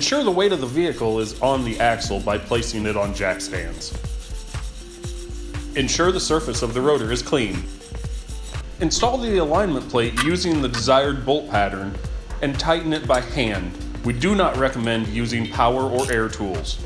Ensure the weight of the vehicle is on the axle by placing it on jack stands. Ensure the surface of the rotor is clean. Install the alignment plate using the desired bolt pattern and tighten it by hand. We do not recommend using power or air tools.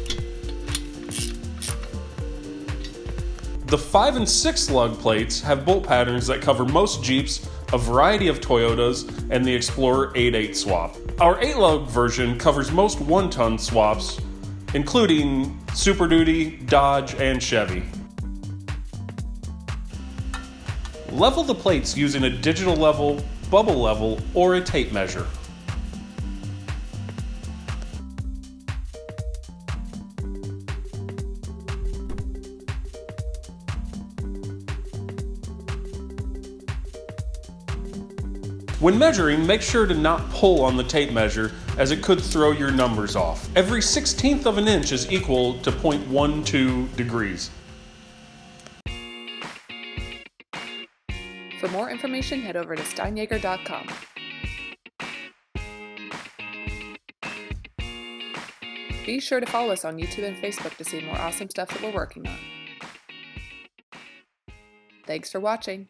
The 5 and 6 lug plates have bolt patterns that cover most Jeeps, a variety of Toyotas, and the Explorer 8.8 swap. Our 8 lug version covers most 1-ton swaps, including Super Duty, Dodge, and Chevy. Level the plates using a digital level, bubble level, or a tape measure. When measuring, make sure to not pull on the tape measure as it could throw your numbers off. Every 1/16 of an inch is equal to 0.12 degrees. For more information, head over to Steinjager.com. Be sure to follow us on YouTube and Facebook to see more awesome stuff that we're working on. Thanks for watching.